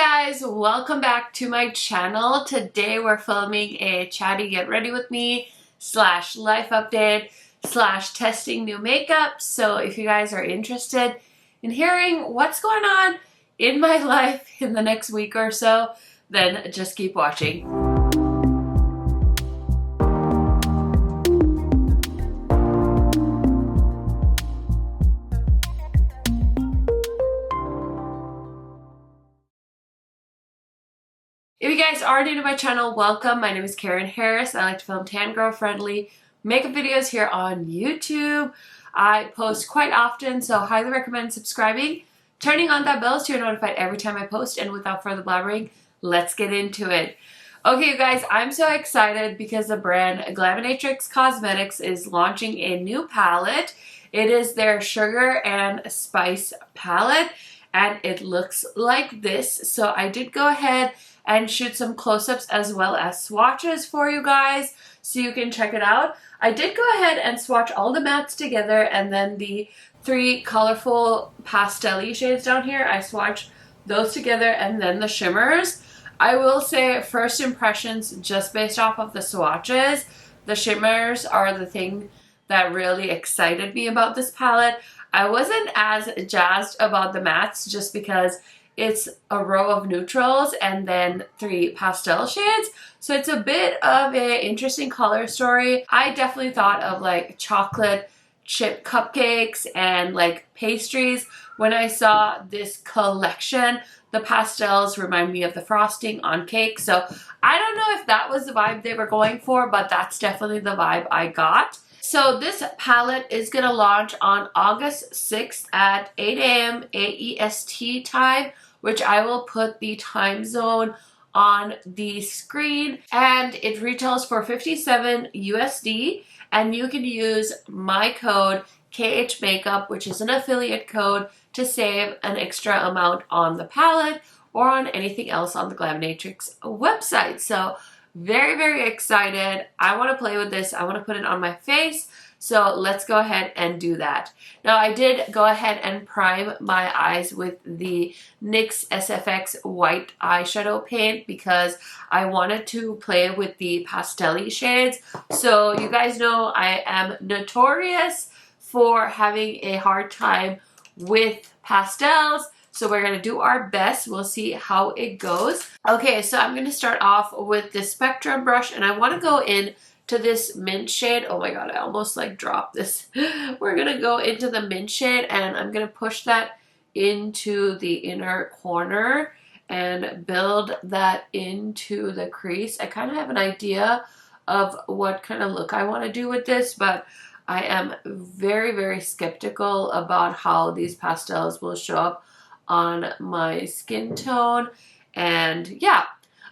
guys, welcome back to my channel. Today we're filming a chatty get ready with me / life update / testing new makeup. So if you guys are interested in hearing what's going on in my life in the next week or so, then just keep watching. If you guys are new to my channel, welcome. My name is KARENHARRIS. I like to film tan girl friendly makeup videos here on YouTube. I post quite often, so highly recommend subscribing, turning on that bell so you're notified every time I post, and without further blabbering, let's get into it. Okay, you guys, I'm so excited because the brand Glaminatrix Cosmetics is launching a new palette. It is their Sugar and Spice palette, and it looks like this. So I did go ahead and shoot some close-ups as well as swatches for you guys so you can check it out. I did go ahead and swatch all the mattes together, and then the 3 colorful pastel-y shades down here, I swatched those together, and then the shimmers. I will say first impressions just based off of the swatches, the shimmers are the thing that really excited me about this palette. I wasn't as jazzed about the mattes just because it's a row of neutrals and then 3 pastel shades. So it's a bit of an interesting color story. I definitely thought of like chocolate chip cupcakes and like pastries when I saw this collection. The pastels remind me of the frosting on cake. So I don't know if that was the vibe they were going for, but that's definitely the vibe I got. So this palette is going to launch on August 6th at 8 a.m. AEST time, which I will put the time zone on the screen, and it retails for $57 USD, and you can use my code KHMAKEUP, which is an affiliate code, to save an extra amount on the palette or on anything else on the Glaminatrix website. So very, very excited. I want to play with this. I want to put it on my face. So let's go ahead and do that. Now I did go ahead and prime my eyes with the NYX SFX white eyeshadow paint because I wanted to play with the pastel-y shades. So you guys know I am notorious for having a hard time with pastels. So we're going to do our best. We'll see how it goes. Okay, so I'm going to start off with the Spectrum brush, and I want to go in to this mint shade. Oh my god, I almost like dropped this. We're going to go into the mint shade, and I'm going to push that into the inner corner and build that into the crease. I kind of have an idea of what kind of look I want to do with this, but I am very, very skeptical about how these pastels will show up on my skin tone. And yeah,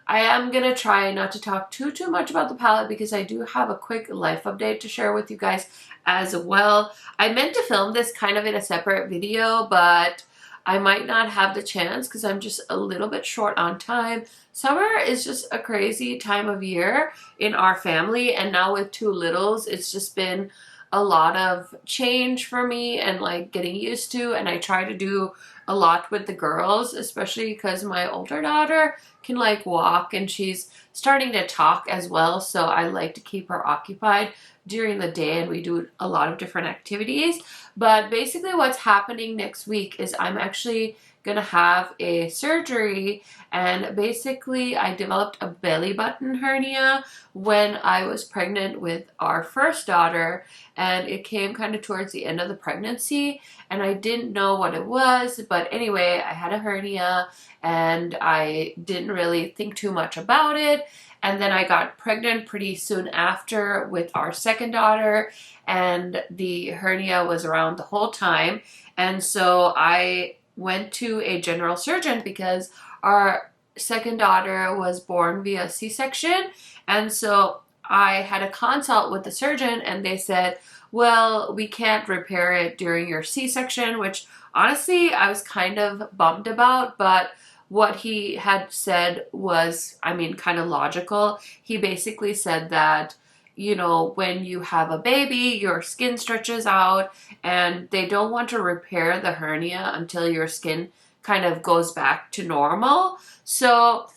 I am gonna try not to talk too much about the palette because I do have a quick life update to share with you guys as well. I meant to film this kind of in a separate video, but I might not have the chance because I'm just a little bit short on time. Summer is just a crazy time of year in our family, and now with 2 littles, it's just been a lot of change for me and like getting used to, and I try to do a lot with the girls, especially because my older daughter can like walk and she's starting to talk as well, so I like to keep her occupied during the day, and we do a lot of different activities. But basically what's happening next week is I'm actually gonna have a surgery, and basically I developed a belly button hernia when I was pregnant with our first daughter, and it came kind of towards the end of the pregnancy, and I didn't know what it was. But anyway, I had a hernia and I didn't really think too much about it, and then I got pregnant pretty soon after with our second daughter, and the hernia was around the whole time. And so I went to a general surgeon because our second daughter was born via C-section, and so I had a consult with the surgeon, and they said, well, we can't repair it during your C-section, which honestly I was kind of bummed about, but what he had said was, I mean, kind of logical. He basically said that, you know, when you have a baby, your skin stretches out, and they don't want to repair the hernia until your skin kind of goes back to normal. So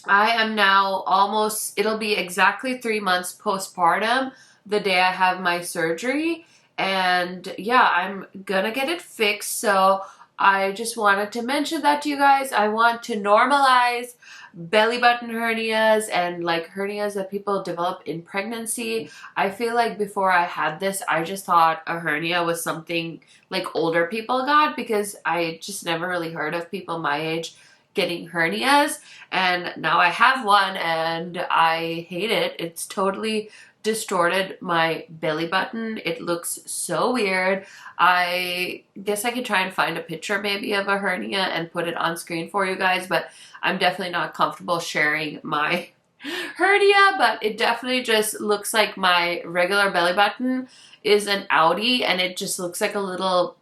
I am now almost, it'll be exactly 3 months postpartum the day I have my surgery. And yeah, I'm gonna get it fixed. So I just wanted to mention that to you guys. I want to normalize belly button hernias and like hernias that people develop in pregnancy. I feel like before I had this, I just thought a hernia was something like older people got, because I just never really heard of people my age getting hernias. And now I have one and I hate it. It's totally distorted my belly button. It looks so weird. I guess I could try and find a picture maybe of a hernia and put it on screen for you guys, but I'm definitely not comfortable sharing my hernia. But it definitely just looks like my regular belly button is an outie, and it just looks like a little,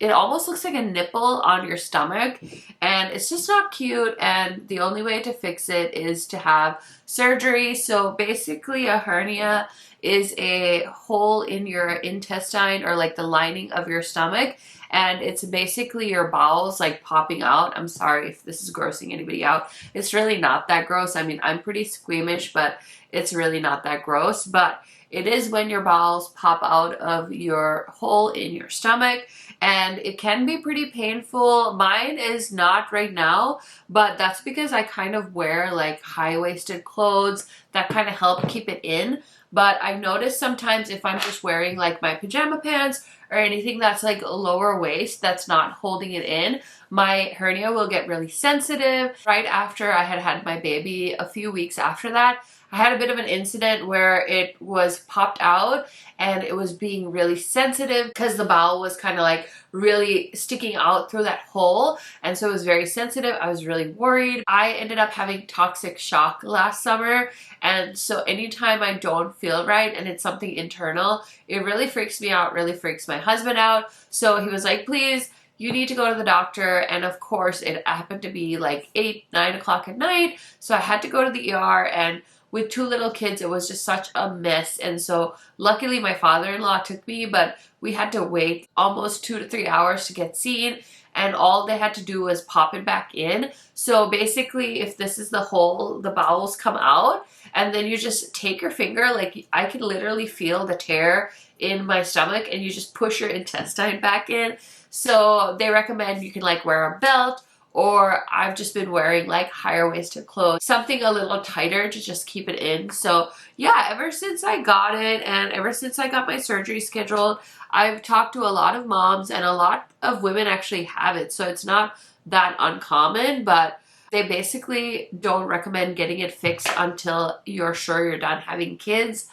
it almost looks like a nipple on your stomach, and it's just not cute. And the only way to fix it is to have surgery. So basically a hernia is a hole in your intestine, or like the lining of your stomach, and it's basically your bowels like popping out. I'm sorry if this is grossing anybody out. It's really not that gross. I mean, I'm pretty squeamish, but it's really not that gross. But it is when your bowels pop out of your hole in your stomach, and it can be pretty painful. Mine is not right now, but that's because I kind of wear like high-waisted clothes that kind of help keep it in. But I've noticed sometimes if I'm just wearing like my pajama pants or anything that's like lower waist that's not holding it in, my hernia will get really sensitive. Right after I had had my baby, a few weeks after that, I had a bit of an incident where it was popped out and it was being really sensitive because the bowel was kind of like really sticking out through that hole, and so it was very sensitive. I was really worried. I ended up having toxic shock last summer, and so anytime I don't feel right and it's something internal, it really freaks me out, really freaks my husband out. So he was like, please, you need to go to the doctor. And of course it happened to be like 8, 9 o'clock at night, so I had to go to the ER, and with 2 little kids, it was just such a mess. And so luckily my father-in-law took me, but we had to wait almost 2 to 3 hours to get seen, and all they had to do was pop it back in. So basically, if this is the hole, the bowels come out, and then you just take your finger, like I can literally feel the tear in my stomach, and you just push your intestine back in. So they recommend you can like wear a belt, or I've just been wearing like higher waisted clothes, something a little tighter to just keep it in. So yeah, ever since I got it and ever since I got my surgery scheduled, I've talked to a lot of moms, and a lot of women actually have it. So it's not that uncommon, but they basically don't recommend getting it fixed until you're sure you're done having kids,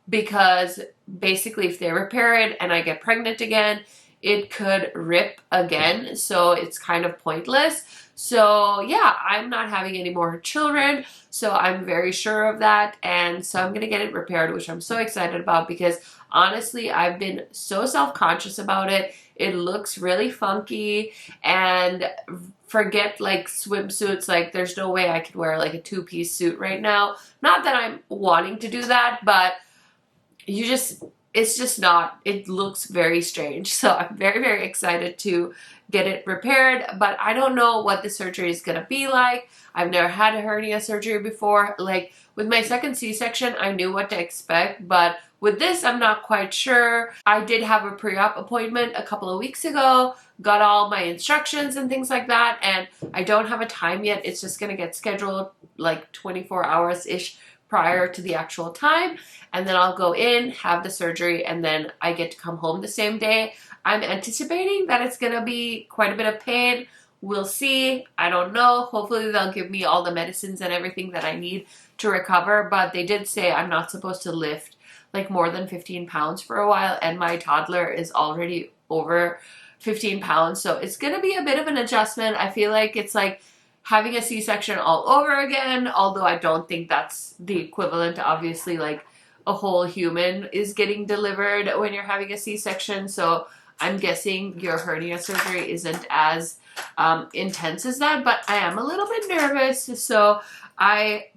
because basically if they repair it and I get pregnant again, it could rip again, so it's kind of pointless. So yeah, I'm not having any more children, so I'm very sure of that, and so I'm gonna get it repaired, which I'm so excited about, because honestly, I've been so self-conscious about it. It looks really funky, and forget like swimsuits, like there's no way I could wear like a 2-piece suit right now. Not that I'm wanting to do that, but it's just not, it looks very strange. So I'm very, very excited to get it repaired, but I don't know what the surgery is going to be like. I've never had a hernia surgery before. Like with my second C-section, I knew what to expect, but with this, I'm not quite sure. I did have a pre-op appointment a couple of weeks ago, got all my instructions and things like that, and I don't have a time yet. It's just going to get scheduled like 24 hours-ish prior to the actual time, and then I'll go in, have the surgery, and then I get to come home the same day. I'm anticipating that it's gonna be quite a bit of pain. We'll see. I don't know. Hopefully they'll give me all the medicines and everything that I need to recover, but they did say I'm not supposed to lift like more than 15 pounds for a while, and my toddler is already over 15 pounds, so it's gonna be a bit of an adjustment. I feel like it's like having a C-section all over again, although I don't think that's the equivalent. Obviously, like a whole human is getting delivered when you're having a C-section, so I'm guessing your hernia surgery isn't as intense as that, but I am a little bit nervous. So I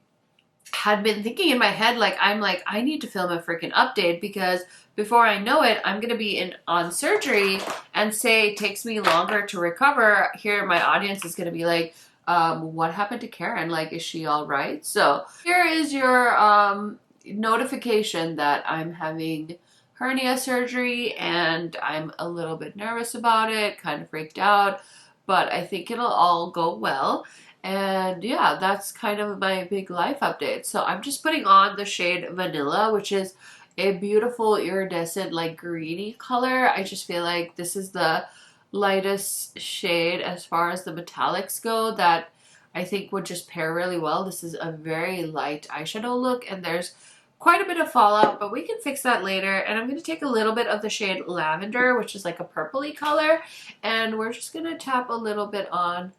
had been thinking in my head, like, I need to film a freaking update, because before I know it, I'm gonna be on surgery and say it takes me longer to recover. Here, my audience is gonna be like, what happened to Karen? Like, is she all right? So here is your notification that I'm having hernia surgery, and I'm a little bit nervous about it, kind of freaked out, but I think it'll all go well. And yeah, that's kind of my big life update. So I'm just putting on the shade Vanilla, which is a beautiful iridescent, like greeny color. I just feel like this is the lightest shade as far as the metallics go that I think would just pair really well. This is a very light eyeshadow look, and there's quite a bit of fallout, but we can fix that later. And I'm going to take a little bit of the shade Lavender, which is like a purpley color, and we're just going to tap a little bit on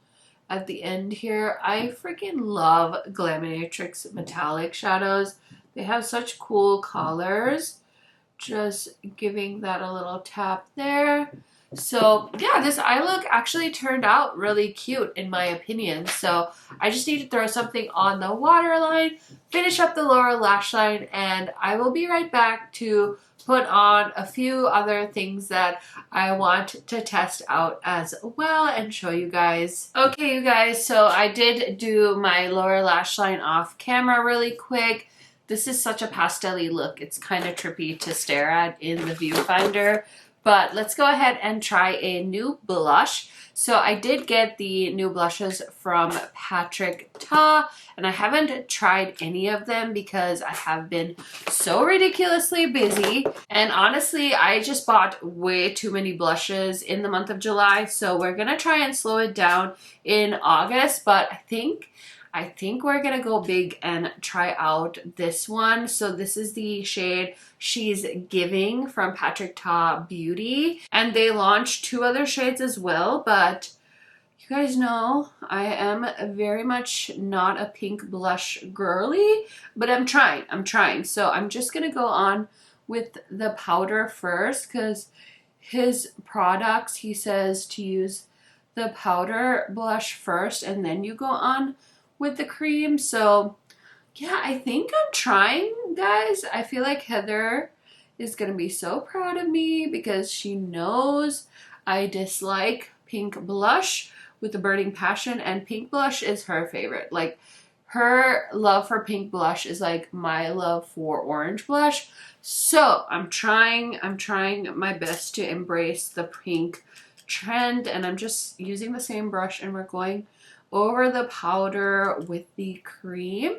at the end here. I freaking love Glaminatrix metallic shadows. They have such cool colors. Just giving that a little tap there. So yeah, this eye look actually turned out really cute in my opinion. So I just need to throw something on the waterline, finish up the lower lash line, and I will be right back to put on a few other things that I want to test out as well and show you guys. Okay, you guys, so I did do my lower lash line off camera really quick. This is such a pastel-y look. It's kind of trippy to stare at in the viewfinder. But let's go ahead and try a new blush. So I did get the new blushes from Patrick Ta, and I haven't tried any of them because I have been so ridiculously busy. And honestly, I just bought way too many blushes in the month of July. So we're gonna try and slow it down in August, but I think we're gonna go big and try out this one. So this is the shade She's Giving from Patrick Ta Beauty. And they launched 2 other shades as well, but you guys know I am very much not a pink blush girly, but I'm trying. So I'm just gonna go on with the powder first because his products, he says to use the powder blush first and then you go on with the cream. So yeah, I think I'm trying, guys. I feel like Heather is gonna be so proud of me because she knows I dislike pink blush with a burning passion, and pink blush is her favorite. Like, her love for pink blush is like my love for orange blush. So I'm trying my best to embrace the pink trend, and I'm just using the same brush and we're going over the powder with the cream.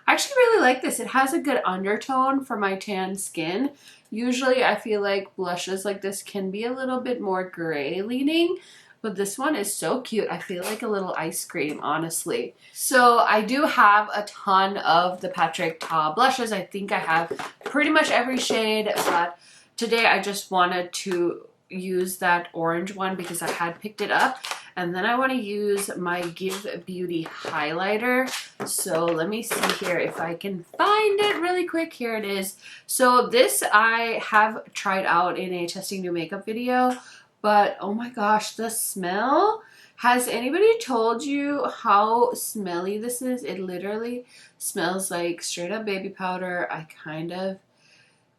I actually really like this. It has a good undertone for my tan skin. Usually I feel like blushes like this can be a little bit more gray leaning, but this one is so cute. I feel like a little ice cream, honestly. So I do have a ton of the Patrick Ta blushes. I think I have pretty much every shade, but today I just wanted to use that orange one because I had picked it up. And then I want to use my Give Beauty highlighter. So let me see here if I can find it really quick. Here it is. So this I have tried out in a testing new makeup video, but oh my gosh, the smell. Has anybody told you how smelly this is? It literally smells like straight up baby powder. I kind of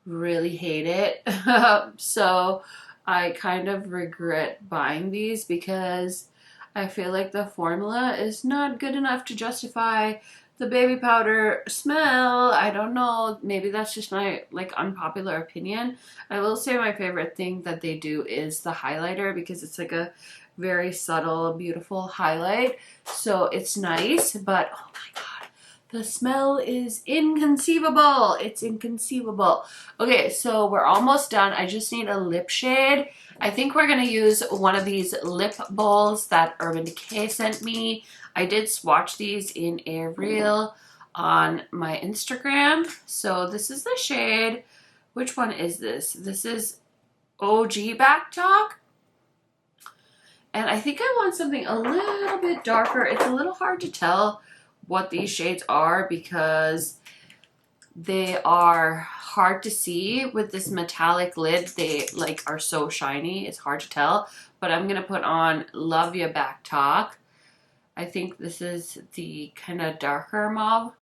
really hate it. So I kind of regret buying these because I feel like the formula is not good enough to justify the baby powder smell. I don't know. Maybe that's just my like unpopular opinion. I will say my favorite thing that they do is the highlighter because it's like a very subtle, beautiful highlight. So it's nice, but oh my god, the smell is inconceivable. It's inconceivable. Okay, so we're almost done. I just need a lip shade. I think we're gonna use one of these lip bowls that Urban Decay sent me. I did swatch these in a reel on my Instagram. So this is the shade. Which one is this? This is OG Back Talk. And I think I want something a little bit darker. It's a little hard to tell what these shades are because they are hard to see with this metallic lid. They like are so shiny, it's hard to tell. But I'm gonna put on Love Ya Back Talk. I think this is the kind of darker mauve.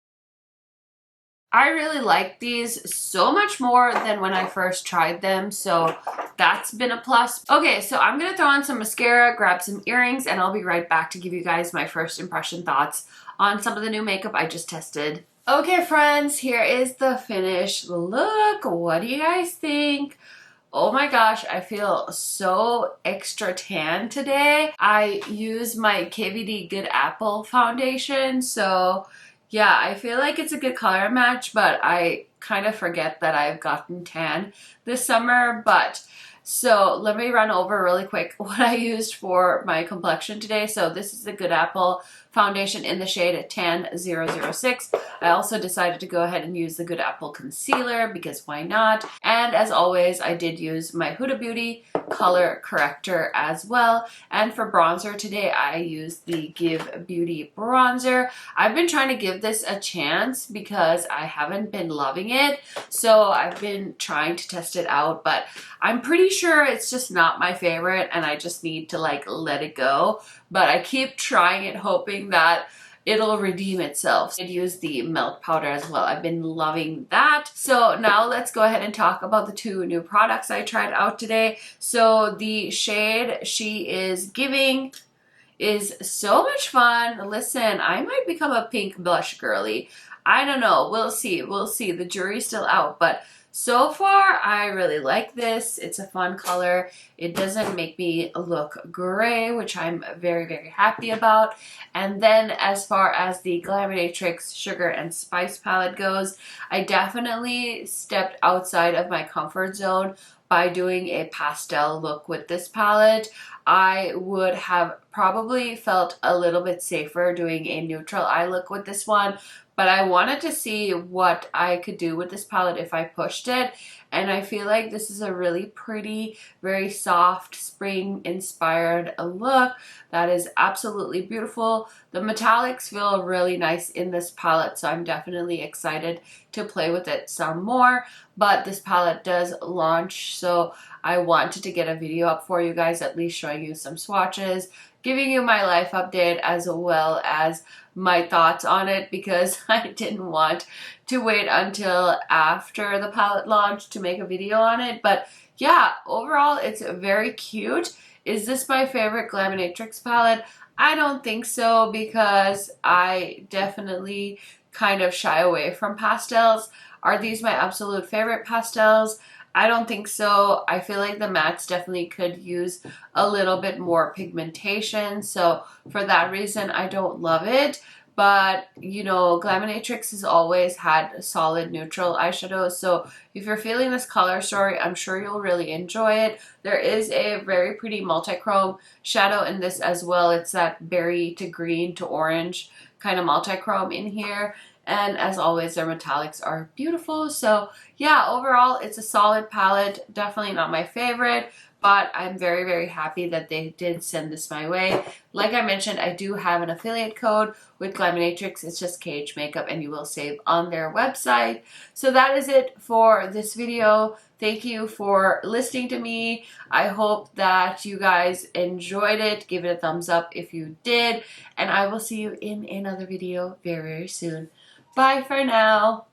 I really like these so much more than when I first tried them, so that's been a plus. Okay, so I'm gonna throw on some mascara, grab some earrings, and I'll be right back to give you guys my first impression thoughts on some of the new makeup I just tested. Okay friends, here is the finished look. What do you guys think? Oh my gosh, I feel so extra tan today. I use my KVD Good Apple foundation, so yeah, I feel like it's a good color match, but I kind of forget that I've gotten tan this summer. But so let me run over really quick what I used for my complexion today. So this is the Good Apple foundation in the shade Tan 006. I also decided to go ahead and use the Good Apple concealer because why not? And as always, I did use my Huda Beauty color corrector as well. And for bronzer today, I used the Give Beauty bronzer. I've been trying to give this a chance because I haven't been loving it. So I've been trying to test it out, but I'm pretty sure it's just not my favorite and I just need to like let it go. But I keep trying it, hoping that it'll redeem itself. I use the Melt powder as well. I've been loving that. So now let's go ahead and talk about the two new products I tried out today. So the shade She Is Giving is so much fun. Listen, I might become a pink blush girly. I don't know. We'll see. We'll see. The jury's still out, but so far, I really like this. It's a fun color. It doesn't make me look gray, which I'm very, very happy about. And then as far as the Glaminatrix Sugar and Spice palette goes, I definitely stepped outside of my comfort zone by doing a pastel look with this palette. I would have probably felt a little bit safer doing a neutral eye look with this one, but I wanted to see what I could do with this palette if I pushed it. And I feel like this is a really pretty, very soft, spring-inspired look that is absolutely beautiful. The metallics feel really nice in this palette, so I'm definitely excited to play with it some more. But this palette does launch, so I wanted to get a video up for you guys, at least showing you some swatches, giving you my life update as well as my thoughts on it, because I didn't want to wait until after the palette launch to make a video on it. But yeah, overall it's very cute. Is this my favorite Glaminatrix palette? I don't think so, because I definitely kind of shy away from pastels. Are these my absolute favorite pastels? I don't think so. I feel like the mattes definitely could use a little bit more pigmentation. So for that reason, I don't love it. But, you know, Glaminatrix has always had solid neutral eyeshadows. So if you're feeling this color story, I'm sure you'll really enjoy it. There is a very pretty multi-chrome shadow in this as well. It's that berry to green to orange kind of multi-chrome in here. And as always, their metallics are beautiful. So yeah, overall, it's a solid palette. Definitely not my favorite, but I'm very, very happy that they did send this my way. Like I mentioned, I do have an affiliate code with Glaminatrix. It's just KHMAKEUP, and you will save on their website. So that is it for this video. Thank you for listening to me. I hope that you guys enjoyed it. Give it a thumbs up if you did. And I will see you in another video very, very soon. Bye for now.